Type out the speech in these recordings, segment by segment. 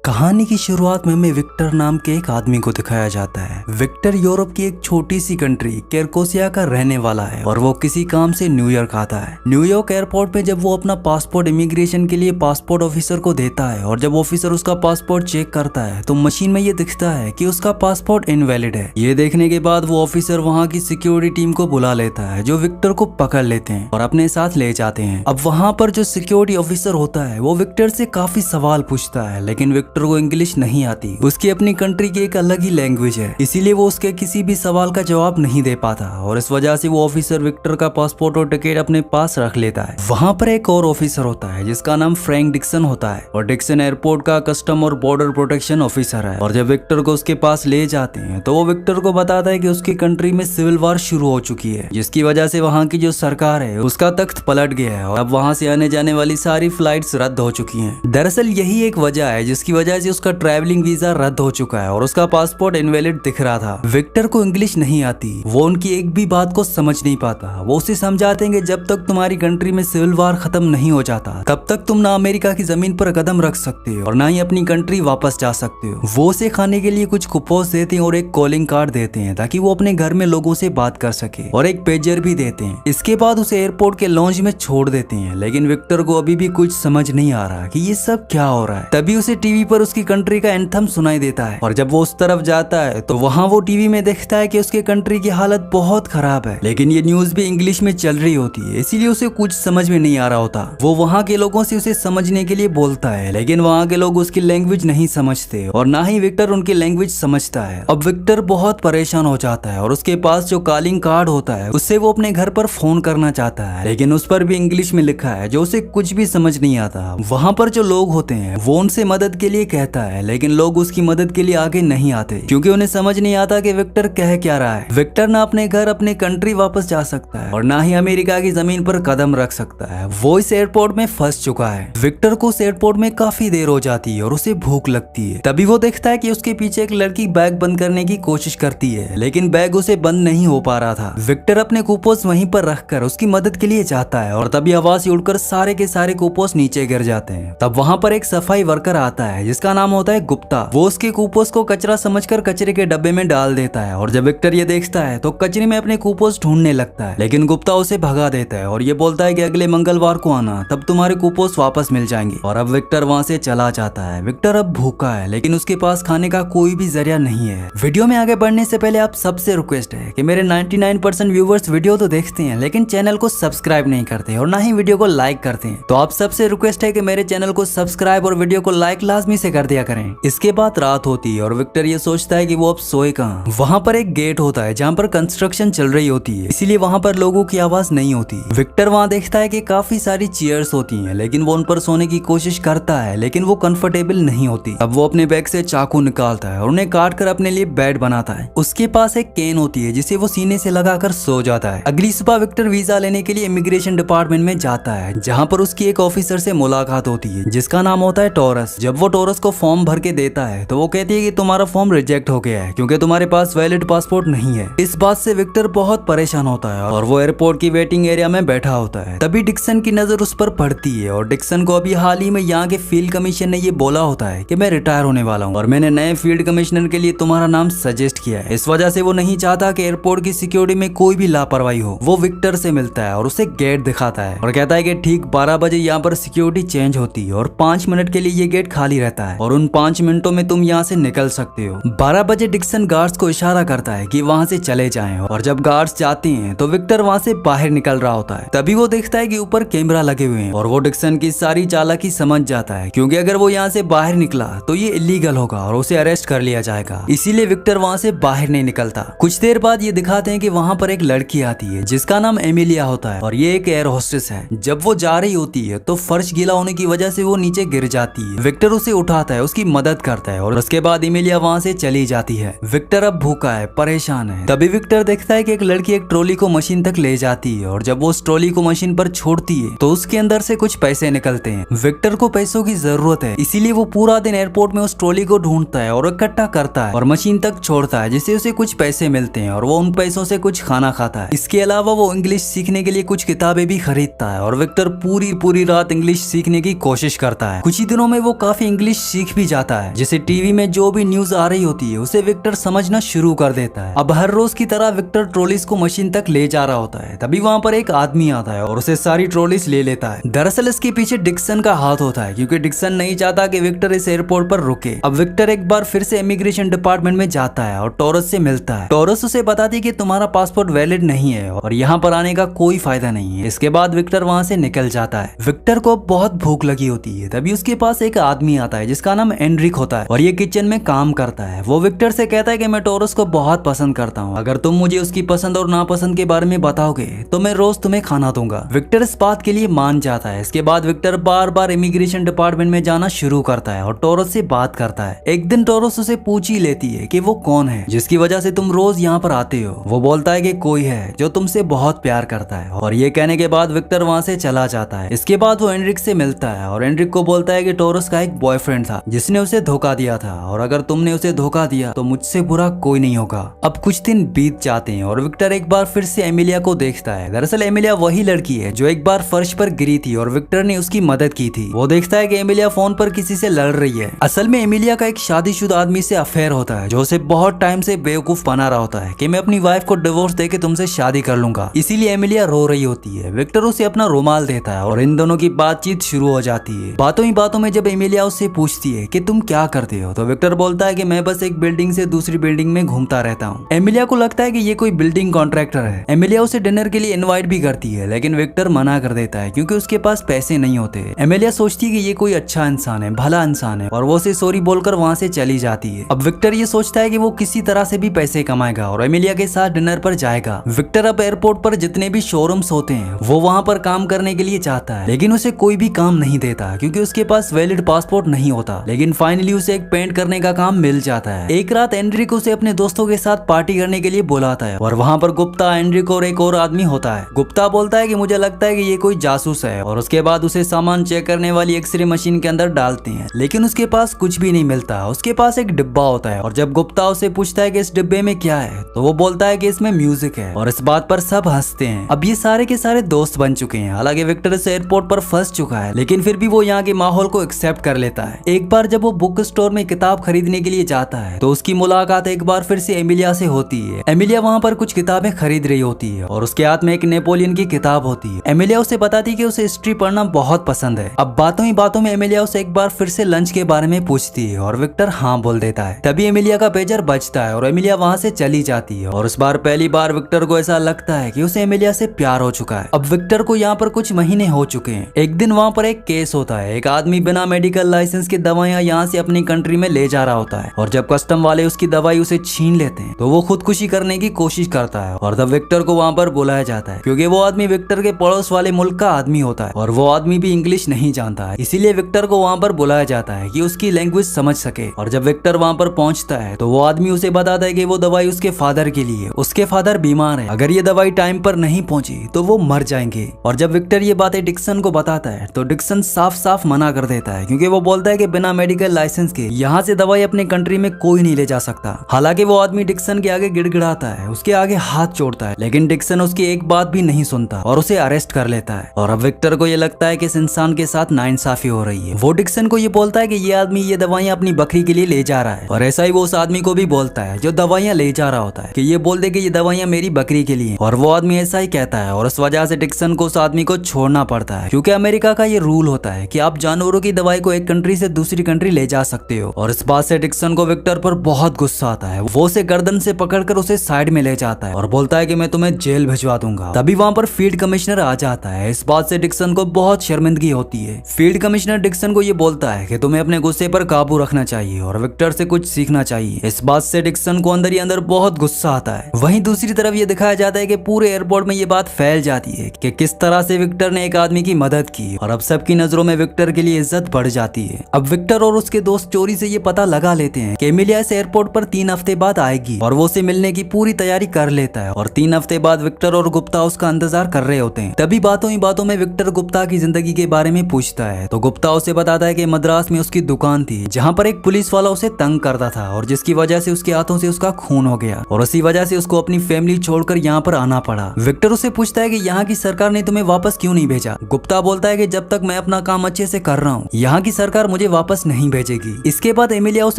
कहानी की शुरुआत में हमें विक्टर नाम के एक आदमी को दिखाया जाता है। विक्टर यूरोप की एक छोटी सी कंट्री केरकोसिया का रहने वाला है और वो किसी काम से न्यूयॉर्क आता है। न्यूयॉर्क एयरपोर्ट में जब वो अपना पासपोर्ट इमिग्रेशन के लिए पासपोर्ट ऑफिसर को देता है और जब ऑफिसर उसका पासपोर्ट चेक करता है तो मशीन में ये दिखता है कि उसका पासपोर्ट इनवैलिड है। ये देखने के बाद वो ऑफिसर वहाँ की सिक्योरिटी टीम को बुला लेता है जो विक्टर को पकड़ लेते हैं और अपने साथ ले जाते हैं। अब वहाँ पर जो सिक्योरिटी ऑफिसर होता है वो विक्टर से काफी सवाल पूछता है, लेकिन विक्टर को इंग्लिश नहीं आती। उसकी अपनी कंट्री की एक अलग ही लैंग्वेज है, इसीलिए वो उसके किसी भी सवाल का जवाब नहीं दे पाता और इस वजह से वो ऑफिसर विक्टर का पासपोर्ट और टिकट अपने पास रख लेता है। वहाँ पर एक और ऑफिसर होता है जिसका नाम फ्रैंक डिक्सन होता है और डिक्सन एयरपोर्ट का कस्टम और बॉर्डर प्रोटेक्शन ऑफिसर है। और जब विक्टर को उसके पास ले जाते हैं तो वो विक्टर को बताता है कि उसकी कंट्री में सिविल वार शुरू हो चुकी है, जिसकी वजह से वहाँ की जो सरकार है उसका तख्त पलट गया है और अब वहाँ से आने जाने वाली सारी फ्लाइट्स रद्द हो चुकी हैं। दरअसल यही एक वजह है जिसकी वजह से उसका ट्रैवलिंग वीजा रद्द हो चुका है और उसका पासपोर्ट इनवैलिड दिख रहा था। विक्टर को इंग्लिश नहीं आती, वो उनकी एक भी बात को समझ नहीं पाता। वो उसे समझाते हैं कि जब तक तुम्हारी कंट्री में सिविल वार खत्म नहीं हो जाता तब तक तुम ना अमेरिका की जमीन पर कदम रख सकते हो और ना ही अपनी कंट्री वापस जा सकते हो। वो उसे खाने के लिए कुछ कुपोज देते हैं और एक कॉलिंग कार्ड देते हैं ताकि वो अपने घर में लोगों से बात कर सके और एक पेजर भी देते हैं। इसके बाद उसे एयरपोर्ट के लॉन्ज में छोड़ देते हैं, लेकिन विक्टर को अभी भी कुछ समझ नहीं आ रहा कि ये सब क्या हो रहा है। तभी उसे टीवी पर उसकी कंट्री का एंथम सुनाई देता है और जब वो उस तरफ जाता है तो वहाँ वो टीवी में देखता है कि उसके कंट्री की हालत बहुत खराब है, लेकिन ये न्यूज भी इंग्लिश में चल रही होती है, इसीलिए उसे कुछ समझ में नहीं आ रहा होता। वो वहाँ के लोगों से उसे समझने के लिए बोलता है, लेकिन वहाँ के लोग उसकी लैंग्वेज नहीं समझते और ना ही विक्टर उनकी लैंग्वेज समझता है। अब विक्टर बहुत परेशान हो जाता है और उसके पास जो कॉलिंग कार्ड होता है उससे वो अपने घर पर फोन करना चाहता है, लेकिन उस पर भी इंग्लिश में लिखा है जो उसे कुछ भी समझ नहीं आता। वहाँ पर जो लोग होते हैं वो उनसे मदद के लिए कहता है, लेकिन लोग उसकी मदद के लिए आगे नहीं आते क्योंकि उन्हें समझ नहीं आता कि विक्टर कह क्या रहा है। विक्टर ना अपने घर अपने कंट्री वापस जा सकता है और ना ही अमेरिका की जमीन पर कदम रख सकता है। वो इस एयरपोर्ट में फंस चुका है। विक्टर को उस एयरपोर्ट में काफी देर हो जाती है और उसे भूख लगती है। तभी वो देखता है कि उसके पीछे एक लड़की बैग बंद करने की कोशिश करती है, लेकिन बैग उसे बंद नहीं हो पा रहा था। विक्टर अपने कूपोस वहीं पर रखकर उसकी मदद के लिए जाता है और तभी हवा से उड़कर सारे के सारे कूपोस नीचे गिर जाते हैं। तब वहाँ पर एक सफाई वर्कर आता है जिसका नाम होता है गुप्ता। वो उसके कूपोस को कचरा समझकर कचरे के डब्बे में डाल देता है और जब विक्टर ये देखता है तो कचरे में अपने कूपोस ढूंढने लगता है, लेकिन गुप्ता उसे भगा देता है और ये बोलता है कि अगले मंगलवार को आना, तब तुम्हारे कूपोस वापस मिल जाएंगे। और अब विक्टर वहाँ से चला जाता है। विक्टर अब भूखा है, लेकिन उसके पास खाने का कोई भी जरिया नहीं है। वीडियो में आगे बढ़ने से पहले आप सबसे रिक्वेस्ट है कि मेरे 99% व्यूवर्स वीडियो तो देखते हैं लेकिन चैनल को सब्सक्राइब नहीं करते और ना ही वीडियो को लाइक करते हैं, तो आप सबसे रिक्वेस्ट है कि मेरे चैनल को सब्सक्राइब और वीडियो को लाइक लाजमी से कर दिया करें। इसके बाद रात होती है और विक्टर ये सोचता है कि वो अब सोए कहाँ। वहाँ पर एक गेट होता है जहाँ पर कंस्ट्रक्शन चल रही होती है, इसीलिए वहाँ पर लोगों की आवाज नहीं होती। विक्टर वहाँ देखता है कि काफी सारी चेयर्स होती हैं, लेकिन वो उन पर सोने की कोशिश करता है, लेकिन वो कंफर्टेबल नहीं होती। अब वो अपने बैग से चाकू निकालता है और उन्हें काट कर अपने लिए बेड बनाता है। उसके पास एक केन होती है जिसे वो सीने से लगाकर सो जाता है। अगली सुबह विक्टर वीजा लेने के लिए इमिग्रेशन डिपार्टमेंट में जाता है, जहाँ पर उसकी एक ऑफिसर से मुलाकात होती है जिसका नाम होता है टॉरस। जब वो टॉरस को फॉर्म भर के देता है तो वो कहती है कि तुम्हारा फॉर्म रिजेक्ट हो गया है क्योंकि तुम्हारे पास वैलिड पासपोर्ट नहीं है। इस बात से विक्टर बहुत परेशान होता है और वो एयरपोर्ट की वेटिंग एरिया में बैठा होता है। तभी डिक्सन की नजर उस पर पड़ती है और डिक्सन को अभी हाल ही में यहाँ के फील्ड कमिश्नर ने ये बोला होता है कि मैं रिटायर होने वाला हूँ और मैंने नए फील्ड कमिश्नर के लिए तुम्हारा नाम सजेस्ट किया है। इस वजह से वो नहीं चाहता कि एयरपोर्ट की सिक्योरिटी में कोई भी लापरवाही हो। वो विक्टर से मिलता है और उसे गेट दिखाता है और कहता है कि ठीक 12 बजे यहाँ पर सिक्योरिटी चेंज होती है और 5 मिनट के लिए ये गेट खाली रहता है और उन 5 मिनटों में तुम यहाँ से निकल सकते हो। 12 बजे डिक्सन गार्ड्स को इशारा करता है कि वहाँ से चले जाएं और जब गार्ड्स जाते हैं तो विक्टर वहाँ से बाहर निकल रहा होता है। तभी वो देखता है कि ऊपर कैमरा लगे हुए हैं और वो डिक्सन की सारी चालाकी समझ जाता है क्योंकि अगर वो यहाँ से बाहर निकला तो ये इलीगल होगा और उसे अरेस्ट कर लिया जाएगा, इसीलिए विक्टर वहाँ से बाहर नहीं निकलता। कुछ देर बाद ये दिखाते हैं कि वहाँ पर एक लड़की आती है जिसका नाम एमिलिया होता है और ये एक एयर होस्टेस है। जब वो जा रही होती है तो फर्श गीला होने की वजह से वो नीचे गिर जाती है। विक्टर उसे उठाता है, उसकी मदद करता है और उसके बाद एमिलिया वहाँ से चली जाती है। विक्टर अब भूखा है, परेशान है। तभी विक्टर देखता है कि एक लड़की एक ट्रॉली को मशीन तक ले जाती है और जब वो उस ट्रॉली को मशीन पर छोड़ती है तो उसके अंदर से कुछ पैसे निकलते हैं। विक्टर को पैसों की जरूरत है, इसीलिए वो पूरा दिन एयरपोर्ट में उस ट्रॉली को ढूंढता है और इकट्ठा करता है और मशीन तक छोड़ता है, जिससे उसे कुछ पैसे मिलते हैं और वो उन पैसों से कुछ खाना खाता है। इसके अलावा वो इंग्लिश सीखने के लिए कुछ किताबें भी खरीदता है और विक्टर पूरी रात इंग्लिश सीखने की कोशिश करता है। कुछ ही दिनों में वो काफी इंग्लिश इंग्लिश सीख भी जाता है, जिसे टीवी में जो भी न्यूज आ रही होती है उसे विक्टर समझना शुरू कर देता है। अब हर रोज की तरह विक्टर ट्रॉलीज को मशीन तक ले जा रहा होता है, तभी वहाँ पर एक आदमी आता है और उसे सारी ट्रॉलीज ले लेता है। दरअसल इसके पीछे डिक्सन का हाथ होता है, क्योंकि डिक्सन नहीं चाहता कि विक्टर इस एयरपोर्ट पर रुके। अब विक्टर एक बार फिर से इमिग्रेशन डिपार्टमेंट में जाता है और टॉरस से मिलता है। टॉरस उसे बताती है कि तुम्हारा पासपोर्ट वैलिड नहीं है और यहाँ पर आने का कोई फायदा नहीं है। इसके बाद विक्टर वहाँ से निकल जाता है। विक्टर को बहुत भूख लगी होती है, तभी उसके पास एक आदमी आता है जिसका नाम एंड्रिक होता है और ये किचन में काम करता है। वो विक्टर से कहता है कि मैं टॉरस को बहुत पसंद करता हूँ, अगर तुम मुझे उसकी पसंद और नापसंद के बारे में बताओगे तो मैं रोज तुम्हें खाना दूंगा। विक्टर इस बात के लिए मान जाता है। इसके बाद विक्टर बार बार इमिग्रेशन डिपार्टमेंट में जाना शुरू करता है और टॉरस से बात करता है। एक दिन टॉरस उसे पूछ ही लेती है कि वो कौन है जिसकी वजह से तुम रोज यहाँ पर आते हो। वो बोलता है कि कोई है जो तुमसे बहुत प्यार करता है, और ये कहने के बाद विक्टर वहाँ से चला जाता है। इसके बाद वो एंड्रिक से मिलता है और एंड्रिक को बोलता है कि टॉरस का एक बॉयफ्रेंड था जिसने उसे धोखा दिया था, और अगर तुमने उसे धोखा दिया तो मुझसे बुरा कोई नहीं होगा। अब कुछ दिन बीत जाते हैं और विक्टर एक बार फिर से एमिलिया को देखता है। दरअसल एमिलिया वही लड़की है जो एक बार फर्श पर गिरी थी और विक्टर ने उसकी मदद की थी। वो देखता है कि एमिलिया फोन पर किसी से लड़ रही है। असल में एमिलिया का एक शादीशुदा आदमी से अफेयर होता है जो उसे बहुत टाइम से बेवकूफ बना रहा होता है कि मैं अपनी वाइफ को डिवोर्स देके तुमसे शादी कर लूंगा। इसीलिए एमिलिया रो रही होती है। विक्टर उसे अपना रुमाल देता है और इन दोनों की बातचीत शुरू हो जाती है। बातों ही बातों में जब एमिलिया उससे पूछती है कि तुम क्या करते हो, तो विक्टर बोलता है कि मैं बस एक बिल्डिंग से दूसरी बिल्डिंग में घूमता रहता हूँ। एमिलिया को लगता है कि ये कोई बिल्डिंग कॉन्ट्रैक्टर है। एमिलिया उसे डिनर के लिए इनवाइट भी करती है, लेकिन विक्टर मना कर देता है क्योंकि उसके पास पैसे नहीं होते। एमिलिया सोचती है कि ये कोई अच्छा इंसान है, भला इंसान है, और वो उसे सॉरी बोलकर वहाँ से चली जाती है। अब विक्टर ये सोचता है कि वो किसी तरह से भी पैसे कमाएगा और एमिलिया के साथ डिनर पर जाएगा। विक्टर अब एयरपोर्ट पर जितने भी शोरूम्स होते हैं वो वहाँ पर काम करने के लिए चाहता है, लेकिन उसे कोई भी काम नहीं देता क्योंकि उसके पास वैलिड पासपोर्ट नहीं होता। लेकिन फाइनली उसे एक पेंट करने का काम मिल जाता है। एक रात एंड्रिक उसे अपने दोस्तों के साथ पार्टी करने के लिए बुलाता है और वहाँ पर गुप्ता, एंड्रिक और एक और आदमी होता है। गुप्ता बोलता है कि मुझे लगता है कि ये कोई जासूस है, और उसके बाद उसे सामान चेक करने वाली एक्सरे मशीन के अंदर डालते हैं, लेकिन उसके पास कुछ भी नहीं मिलता। उसके पास एक डिब्बा होता है और जब गुप्ता उसे पूछता है कि इस डिब्बे में क्या है, तो वो बोलता है कि इसमें म्यूजिक है, और इस बात पर सब हंसते हैं। अब ये सारे के सारे दोस्त बन चुके हैं। हालांकि विक्टर इस एयरपोर्ट पर फंस चुका है, लेकिन फिर भी वो यहाँ के माहौल को एक्सेप्ट कर लेता है। एक बार जब वो बुक स्टोर में किताब खरीदने के लिए जाता है तो उसकी मुलाकात एक बार फिर से एमिलिया से होती है। एमिलिया वहाँ पर कुछ किताबें खरीद रही होती है और उसके हाथ में एक नेपोलियन की किताब होती है। एमिलिया उसे बताती है कि उसे हिस्ट्री पढ़ना बहुत पसंद है। अब बातों ही बातों में एमिलिया उसे एक बार फिर से लंच के बारे में पूछती है और विक्टर हाँ बोल देता है। तभी एमिलिया का पेजर बजता है और एमिलिया वहाँ से चली जाती है, और इस बार पहली बार विक्टर को ऐसा लगता है कि उसे एमिलिया से प्यार हो चुका है। अब विक्टर को यहाँ पर कुछ महीने हो चुके हैं। एक दिन वहाँ पर एक केस होता है। एक आदमी बिना मेडिकल लाइसेंस के दवाइयाँ यहाँ से अपनी कंट्री में ले जा रहा होता है, और जब कस्टम वाले उसकी दवाई उसे छीन लेते हैं तो वो खुदकुशी करने की कोशिश करता है, और तब विक्टर को वहाँ पर बुलाया जाता है क्योंकि वो आदमी विक्टर के पड़ोस वाले मुल्क का आदमी होता है और वो आदमी भी इंग्लिश नहीं जानता है। इसीलिए विक्टर को वहाँ पर बुलाया जाता है कि उसकी लैंग्वेज समझ सके। और जब विक्टर वहाँ पर पहुँचता है तो वो आदमी उसे बताता है कि वो दवाई उसके फादर के लिए, उसके फादर बीमार है, अगर ये दवाई टाइम पर नहीं पहुंची तो वो मर जाएंगे। और जब विक्टर ये बातें डिक्सन को बताता है तो डिक्सन साफ साफ मना कर देता है क्योंकि वो बोलता है कि बिना मेडिकल लाइसेंस के यहाँ से दवाई अपने कंट्री में कोई नहीं ले जा सकता। हालांकि वो आदमी डिक्सन के आगे गिड़गिड़ाता है, उसके आगे हाथ जोड़ता है, लेकिन डिक्सन उसकी एक बात भी नहीं सुनता और उसे अरेस्ट कर लेता है। और अब विक्टर को ये लगता है कि इस इंसान के साथ नाइंसाफी हो रही है। वो डिक्सन को ये बोलता है कि ये आदमी ये दवाइयाँ अपनी बकरी के लिए ले जा रहा है, और ऐसा ही वो उस आदमी को भी बोलता है जो दवाइयाँ ले जा रहा होता है कि ये बोल दे कि ये दवाइयाँ मेरी बकरी के लिए, और वो आदमी ऐसा ही कहता है। और इस वजह से डिक्सन को उस आदमी को छोड़ना पड़ता है क्योंकि अमेरिका का ये रूल होता है कि आप जानवरों की दवाई को एक कंट्री से दूसरी कंट्री ले जा सकते हो। और इस बात से डिक्सन को विक्टर पर बहुत गुस्सा आता है। वो उसे गर्दन से पकड़कर उसे साइड में ले जाता है और बोलता है कि मैं तुम्हें जेल भिजवा दूंगा। तभी वहाँ पर फील्ड कमिश्नर आ जाता है। इस बात से डिक्सन को बहुत शर्मिंदगी होती है। फील्ड कमिश्नर डिक्सन को ये बोलता है कि तुम्हें अपने गुस्से पर काबू रखना चाहिए और विक्टर से कुछ सीखना चाहिए। इस बात से डिक्सन को अंदर ही अंदर बहुत गुस्सा आता है। वहीं दूसरी तरफ ये दिखाया जाता है कि पूरे एयरपोर्ट में ये बात फैल जाती है कि किस तरह से विक्टर ने एक आदमी की मदद की, और अब सबकी नजरों में विक्टर के लिए इज्जत बढ़ जाती है। अब विक्टर और उसके दोस्त चोरी से ये पता लगा लेते हैं कि एमिलिया इस एयरपोर्ट पर 3 हफ्ते बाद आएगी, और वो उसे मिलने की पूरी तैयारी कर लेता है। और 3 हफ्ते बाद विक्टर और गुप्ता उसका इंतजार कर रहे होते हैं। तभी बातों ही बातों में विक्टर गुप्ता की जिंदगी के बारे में पूछता है तो गुप्ता उसे बताता है कि मद्रास में उसकी दुकान थी जहाँ पर एक पुलिस वाला उसे तंग करता था, और जिसकी वजह से उसके हाथों से उसका खून हो गया, और उसी वजह से उसको अपनी फैमिली छोड़कर यहाँ पर आना पड़ा। विक्टर उसे पूछता है कि यहाँ की सरकार ने तुम्हें वापस क्यों नहीं भेजा। गुप्ता बोलता है कि जब तक मैं अपना काम अच्छे से कर रहा हूँ यहाँ की सरकार मुझे वापस नहीं भेजेगी। इसके बाद एमिलिया उस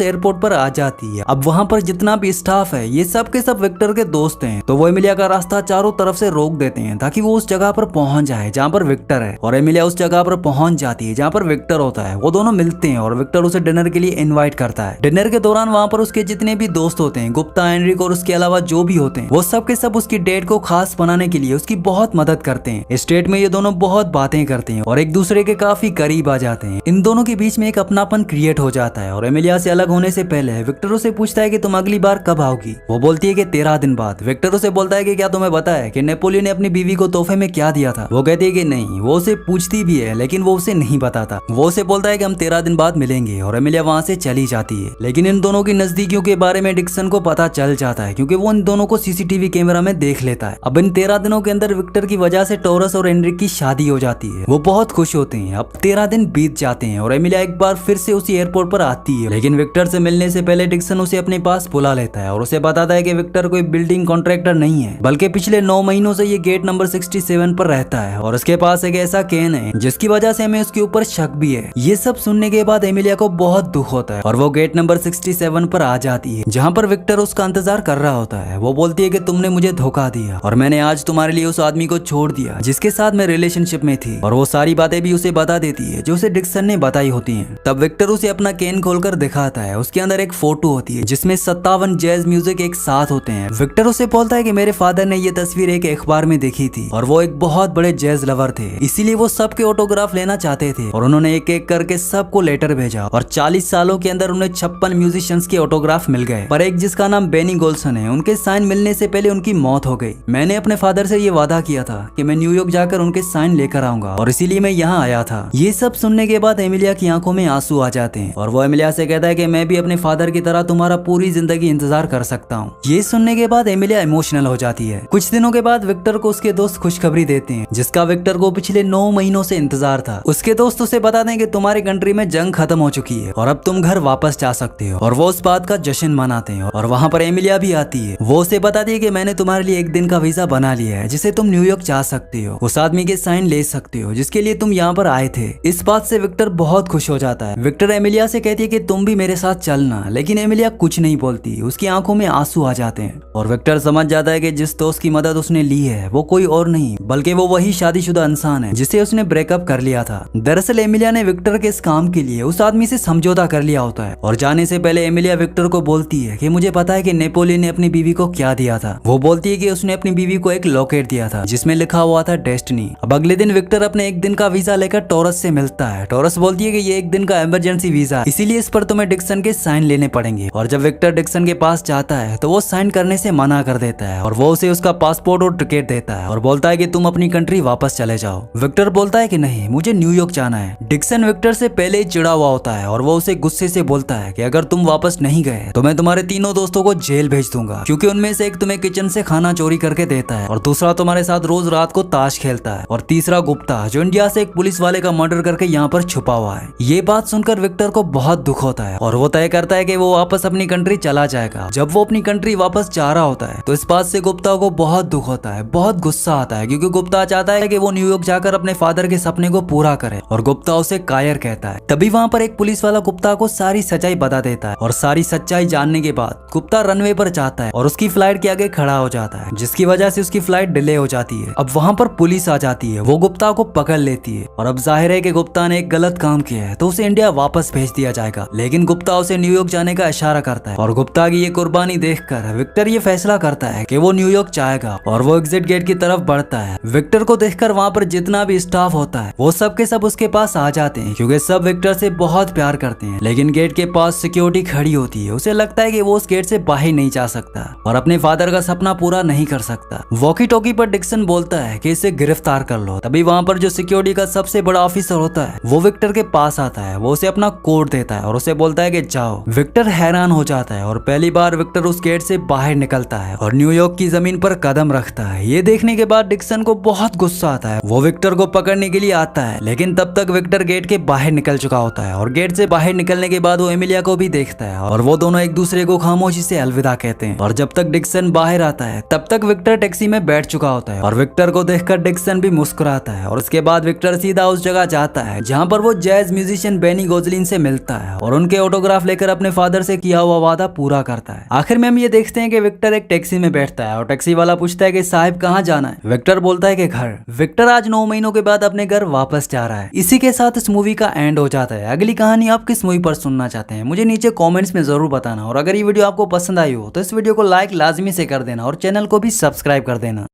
एयरपोर्ट पर आ जाती है। अब वहाँ पर जितना भी स्टाफ है ये सब के सब विक्टर के दोस्त हैं, तो वो एमिलिया का रास्ता चारों तरफ से रोक देते हैं ताकि वो उस जगह पर पहुंच जाए जहाँ पर विक्टर है। और एमिलिया उस जगह पर पहुंच जाती है जहाँ पर विक्टर होता है। वो दोनों मिलते हैं और विक्टर उसे डिनर के लिए इनवाइट करता है। डिनर के दौरान वहाँ पर उसके जितने भी दोस्त होते हैं, गुप्ता, एनरिक और उसके अलावा जो भी होते हैं, वो सब के सब उसकी डेट को खास बनाने के लिए उसकी बहुत मदद करते हैं। इस डेट में ये दोनों बहुत बातें करते हैं और एक दूसरे के काफी करीब आ जाते हैं। इन दोनों के बीच में एक अपनापन क्रिएट हो जाता है। और एमिलिया से अलग होने से पहले विक्टर उसे पूछता है कि तुम अगली बार कब आओगी। वो बोलती है कि 13 दिन बाद। विक्टर उसे बोलता है कि क्या तुम्हें पता है कि नेपोलियन ने अपनी बीवी को तोहफे में क्या दिया था। वो कहती है कि नहीं। वो उसे पूछती भी है लेकिन वो उसे नहीं बताता। वो उसे बोलता है कि हम 13 दिन बाद मिलेंगे और एमिलिया वहाँ से चली जाती है। लेकिन इन दोनों की नजदीकियों के बारे में डिक्सन को पता चल जाता है क्योंकि वो इन दोनों को सीसीटीवी कैमरा में देख लेता है। अब इन 13 दिनों के अंदर विक्टर की वजह से टॉरस और एनरिक की शादी हो जाती है। वो बहुत खुश होते हैं। अब 13 दिन बीत जाते हैं और एमिलिया एक बार फिर से उसी एयरपोर्ट पर आती है। लेकिन विक्टर से मिलने से पहले डिक्सन उसे अपने पास बुला लेता है और उसे बताता है कि विक्टर कोई बिल्डिंग कॉन्ट्रैक्टर नहीं है, बल्कि पिछले 9 महीनों से ये गेट नंबर 67 पर रहता है और उसके पास एक ऐसा कैन है जिसकी वजह से हमें उसके ऊपर शक भी है। ये सब सुनने के बाद एमिलिया को बहुत दुख होता है और वो गेट नंबर 67 पर आ जाती है जहाँ पर विक्टर उसका इंतजार कर रहा होता है। वो बोलती है कि तुमने मुझे धोखा दिया और मैंने आज तुम्हारे लिए उस आदमी को छोड़ दिया जिसके साथ मैं रिलेशनशिप में थी। और वो सारी बातें भी उसे बता देती है जो उसे डिक्सन ने बताई होती हैं। तब विक्टर उसे अपना कैन खोलकर दिखाता है। उसके अंदर एक फोटो होती है जिसमें 57 जैज म्यूजिक एक साथ होते हैं। विक्टर उसे बोलता है कि मेरे फादर ने ये तस्वीर एक अखबार में देखी थी और वो एक बहुत बड़े जैज लवर थे, इसीलिए वो सबके ऑटोग्राफ लेना चाहते थे और उन्होंने एक एक करके सबको लेटर भेजा और 40 सालों के अंदर उन्हें 56 म्यूजिशियंस के ऑटोग्राफ मिल गए। पर एक जिसका नाम बेनी गोल्सन है, उनके साइन मिलने से पहले उनकी मौत हो गई। मैंने अपने फादर से ये वादा किया था कि मैं न्यूयॉर्क जाकर उनके साइन लेकर आऊंगा और इसीलिए मैं यहाँ आया था। ये सब सुनने के बाद एमिलिया की आंखों में आंसू आ जाते हैं और वो एमिलिया से कहता है कि मैं भी अपने फादर की तरह तुम्हारा पूरी जिंदगी इंतजार कर सकता हूँ। ये सुनने के बाद एमिलिया इमोशनल हो जाती है। कुछ दिनों के बाद विक्टर को उसके दोस्त खुशखबरी देते हैं जिसका विक्टर को पिछले 9 महीनों से इंतजार था। उसके दोस्त उसे बताते हैं कि तुम्हारी कंट्री में जंग खत्म हो चुकी है और अब तुम घर वापस जा सकते हो और वो उस बात का जश्न मनाते हैं। और वहाँ पर एमिलिया भी आती है। वो उसे बताती है कि मैंने तुम्हारे लिए एक दिन का वीजा बना लिया है जिसे तुम न्यूयॉर्क जा सकते हो, उस आदमी के साइन ले सकते हो जिसके लिए तुम यहाँ पर आए थे। इस बात से विक्टर बहुत खुश हो जाता है। विक्टर एमिलिया से कहती है कि तुम भी मेरे साथ चलना, लेकिन एमिलिया कुछ नहीं बोलती। उसकी आंखों में आंसू आ जाते हैं और विक्टर समझ जाता है कि जिस दोस्त की मदद उसने ली है वो कोई और नहीं बल्कि वो वही शादीशुदा इंसान है जिसे उसने ब्रेकअप कर लिया था। दरअसल एमिलिया ने विक्टर के इस काम के लिए उस आदमी से समझौता कर लिया होता है और जाने से पहले एमिलिया विक्टर को बोलती है कि मुझे पता है कि नेपोलियन ने अपनी बीवी को क्या दिया था। वो बोलती है कि उसने अपनी बीवी को एक लॉकेट दिया था जिसमें लिखा हुआ था डेस्टिनी। अब अगले दिन विक्टर अपने एक दिन का वीजा लेकर टॉरस से मिलता है। टॉरस बोलती है कि ये एक दिन का इमरजेंसी वीजा है, इसीलिए इस पर तुम्हें डिक्सन के साइन लेने पड़ेंगे। और जब विक्टर डिक्सन के पास जाता है तो वो साइन करने से मना कर देता है और वो उसे उसका पासपोर्ट और टिकट देता है और बोलता है कि तुम अपनी कंट्री वापस चले जाओ। विक्टर बोलता है कि नहीं, मुझे न्यूयॉर्क जाना है। डिक्सन विक्टर से पहले ही चिड़ा हुआ होता है और वो उसे गुस्से से बोलता है कि अगर तुम वापस नहीं गए तो मैं तुम्हारे तीनों दोस्तों को जेल भेज दूंगा, क्योंकि उनमें से एक तुम्हें किचन से खाना चोरी करके देता है और दूसरा तुम्हारे साथ रोज रात को ताश खेलता है और तीसरा गुप्ता जो इंडिया से एक पुलिस वाले का मर्डर करके यहाँ पर छुपा हुआ है। ये बात सुनकर विक्टर को बहुत दुख होता है और वो तय करता है कि वो वापस अपनी कंट्री चला जाएगा। जब वो अपनी कंट्री वापस जा रहा होता है तो इस बात से गुप्ता को बहुत दुख होता है, बहुत गुस्सा आता है, क्योंकि गुप्ता चाहता है कि वो न्यूयॉर्क जाकर अपने फादर के सपने को पूरा करे और गुप्ता उसे कायर कहता है। तभी वहाँ पर एक पुलिस वाला गुप्ता को सारी सच्चाई बता देता है और सारी सच्चाई जानने के बाद गुप्ता रनवे पर जाता है और उसकी फ्लाइट के आगे खड़ा हो जाता है, जिसकी वजह से उसकी फ्लाइट डिले हो जाती है। अब वहाँ पर पुलिस आ जाती है, वो गुप्ता को पकड़ लेती है और अब जाहिर है कि गुप्ता ने एक गलत काम किया है तो उसे इंडिया वापस भेज दिया जाएगा। लेकिन गुप्ता उसे न्यूयॉर्क जाने का इशारा करता है और गुप्ता की ये कुर्बानी देखकर विक्टर ये फैसला करता है कि वो न्यूयॉर्क जाएगा और वो एग्जिट गेट की तरफ बढ़ता है। विक्टर को देखकर वहाँ पर जितना भी स्टाफ होता है वो सब के सब उसके पास आ जाते हैं, क्योंकि सब विक्टर से बहुत प्यार करते हैं। लेकिन गेट के पास सिक्योरिटी खड़ी होती है। उसे लगता है कि वो उस गेट से बाहर नहीं जा सकता और अपने फादर का सपना पूरा नहीं कर सकता। वॉकी टॉकी पर डिक्सन बोलता है कि इसे गिरफ्तार कर लो। तभी वहाँ पर जो सिक्योरिटी का सबसे बड़ा ऑफिसर होता है वो विक्टर के पास आता है। वो उसे अपना कोड देता है और उसे बोलता है कि जाओ। विक्टर हैरान हो जाता है और पहली बार विक्टर उस गेट से बाहर निकलता है और न्यूयॉर्क की जमीन पर कदम रखता है। ये देखने के बाद डिक्सन को बहुत गुस्सा आता है। वो विक्टर को पकड़ने के लिए आता है, लेकिन तब तक विक्टर गेट के बाहर निकल चुका होता है और गेट से बाहर निकलने के बाद वो एमिलिया को भी देखता है और वो दोनों एक दूसरे को खामोशी से अलविदा कहते हैं। और जब तक डिक्सन बाहर आता है तब तक विक्टर टैक्सी में बैठ चुका होता है और विक्टर को देखकर डिक्सन भी मुस्कुराता है और उसके बाद विक्टर सीधा उस जगह जाता है जहाँ पर वो जैज म्यूजिशियन एजेंट बेनी गोजलिन से मिलता है और उनके ऑटोग्राफ लेकर अपने फादर से किया हुआ वादा पूरा करता है। आखिर में हम ये देखते हैं कि विक्टर एक टैक्सी में बैठता है और टैक्सी वाला पूछता है कि साहब कहाँ जाना है। विक्टर बोलता है कि घर। विक्टर आज 9 महीनों के बाद अपने घर वापस जा रहा है। इसी के साथ इस मूवी का एंड हो जाता है। अगली कहानी आप किस मूवी पर सुनना चाहते हैं मुझे नीचे कॉमेंट्स में जरूर बताना, और अगर ये वीडियो आपको पसंद आई हो तो इस वीडियो को लाइक लाजमी से कर देना और चैनल को भी सब्सक्राइब कर देना।